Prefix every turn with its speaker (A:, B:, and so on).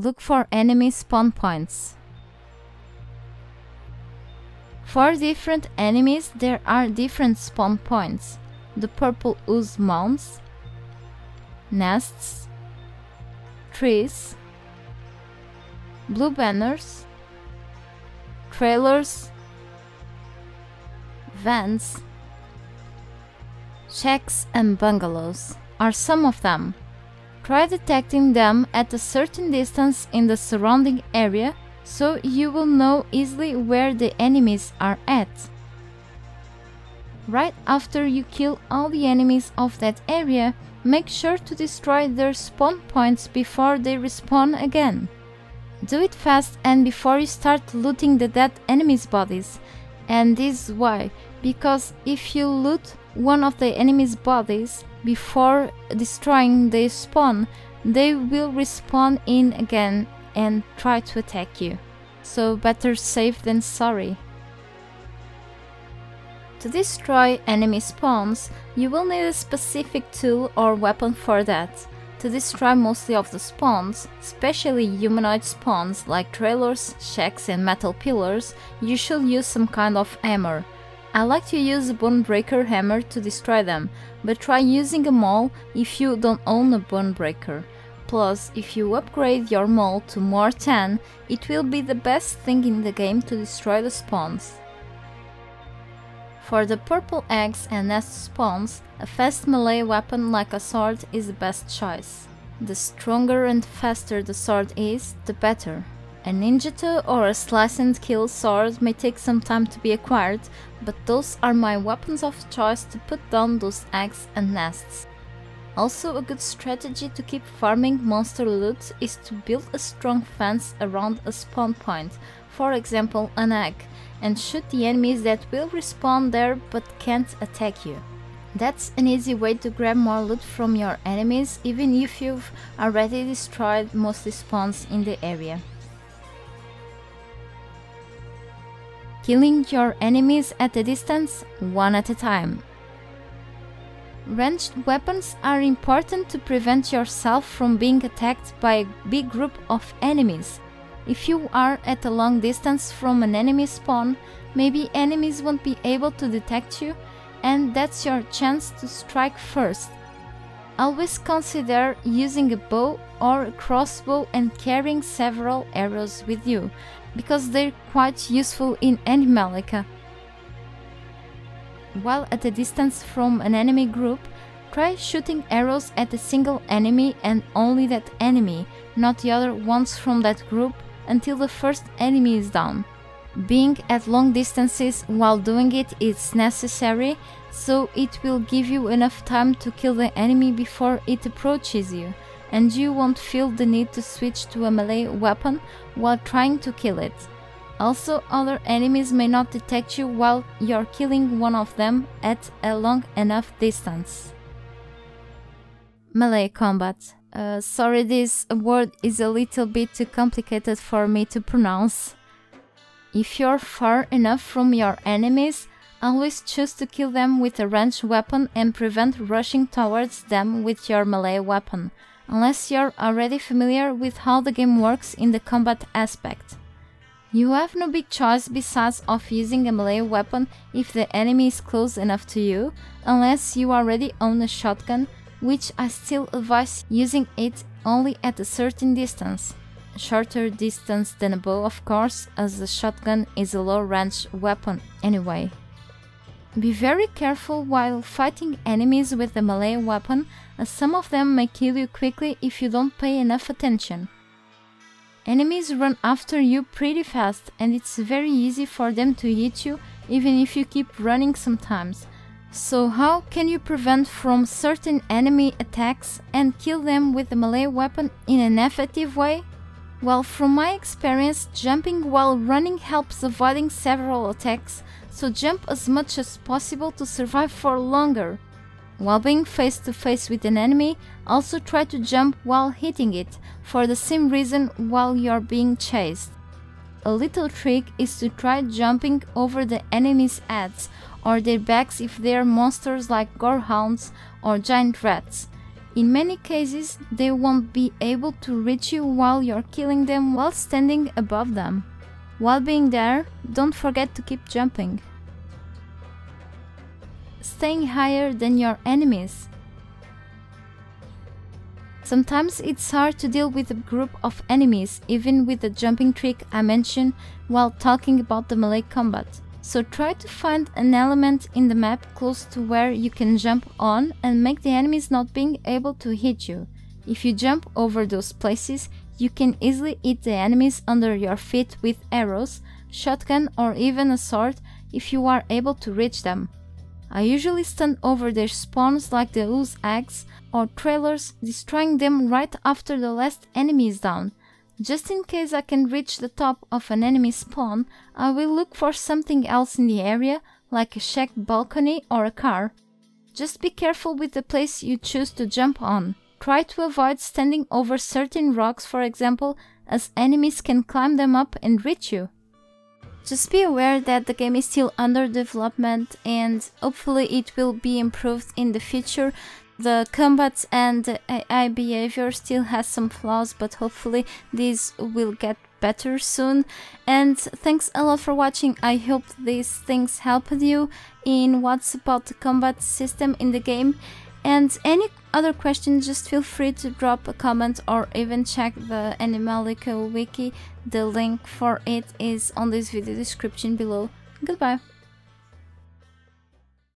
A: Look for enemy spawn points. For different enemies there are different spawn points. The purple ooze mounds, nests, trees, blue banners, trailers, vans, shacks and bungalows are some of them. Try detecting them at a certain distance in the surrounding area so you will know easily where the enemies are at. Right after you kill all the enemies of that area, make sure to destroy their spawn points before they respawn again. Do it fast and before you start looting the dead enemies' bodies. And this is why, because if you loot one of the enemies' bodies before destroying their spawn, they will respawn in again and try to attack you. So better safe than sorry. To destroy enemy spawns, you will need a specific tool or weapon for that. To destroy mostly of the spawns, especially humanoid spawns like trailers, shacks and metal pillars, you should use some kind of hammer. I like to use a bone breaker hammer to destroy them, but try using a maul if you don't own a bone breaker. Plus, if you upgrade your maul to more 10, it will be the best thing in the game to destroy the spawns. For the purple eggs and nest spawns, a fast melee weapon like a sword is the best choice. The stronger and faster the sword is, the better. A ninjutsu or a slice and kill sword may take some time to be acquired, but those are my weapons of choice to put down those eggs and nests. Also, a good strategy to keep farming monster loot is to build a strong fence around a spawn point, for example an egg, and shoot the enemies that will respawn there but can't attack you. That's an easy way to grab more loot from your enemies even if you've already destroyed most spawns in the area. Killing your enemies at a distance, one at a time. Ranged weapons are important to prevent yourself from being attacked by a big group of enemies. If you are at a long distance from an enemy spawn, maybe enemies won't be able to detect you, and that's your chance to strike first. Always consider using a bow or a crossbow and carrying several arrows with you, because they're quite useful in ANIMALLICA. While at a distance from an enemy group, try shooting arrows at a single enemy and only that enemy, not the other ones from that group, until the first enemy is down. Being at long distances while doing it is necessary, so it will give you enough time to kill the enemy before it approaches you, and you won't feel the need to switch to a melee weapon while trying to kill it. Also, other enemies may not detect you while you're killing one of them at a long enough distance. Melee combat. Sorry, this word is a little bit too complicated for me to pronounce. If you're far enough from your enemies, always choose to kill them with a ranged weapon and prevent rushing towards them with your melee weapon, unless you're already familiar with how the game works in the combat aspect. You have no big choice besides of using a melee weapon if the enemy is close enough to you, unless you already own a shotgun, which I still advise using it only at a certain distance. A shorter distance than a bow, of course, as the shotgun is a low-range weapon anyway. Be very careful while fighting enemies with a melee weapon, as some of them may kill you quickly if you don't pay enough attention. Enemies run after you pretty fast, and it's very easy for them to hit you even if you keep running sometimes. So how can you prevent from certain enemy attacks and kill them with a melee weapon in an effective way? Well, from my experience, jumping while running helps avoiding several attacks, so jump as much as possible to survive for longer. While being face to face with an enemy, also try to jump while hitting it, for the same reason while you're being chased. A little trick is to try jumping over the enemy's heads or their backs if they are monsters like gorehounds or giant rats. In many cases, they won't be able to reach you while you're killing them while standing above them. While being there, don't forget to keep jumping. Staying higher than your enemies. Sometimes it's hard to deal with a group of enemies, even with the jumping trick I mentioned while talking about the melee combat. So try to find an element in the map close to where you can jump on and make the enemies not being able to hit you. If you jump over those places, you can easily hit the enemies under your feet with arrows, shotgun or even a sword if you are able to reach them. I usually stand over their spawns like the loose eggs or trailers, destroying them right after the last enemy is down. Just in case I can reach the top of an enemy spawn, I will look for something else in the area, like a shack balcony or a car. Just be careful with the place you choose to jump on. Try to avoid standing over certain rocks, for example, as enemies can climb them up and reach you. Just be aware that the game is still under development and hopefully it will be improved in the future. The combat and the AI behavior still has some flaws, but hopefully these will get better soon. And thanks a lot for watching. I hope these things helped you in what's about the combat system in the game. And any other questions, just feel free to drop a comment or even check the ANIMALLICA wiki. The link for it is on this video description below. Goodbye!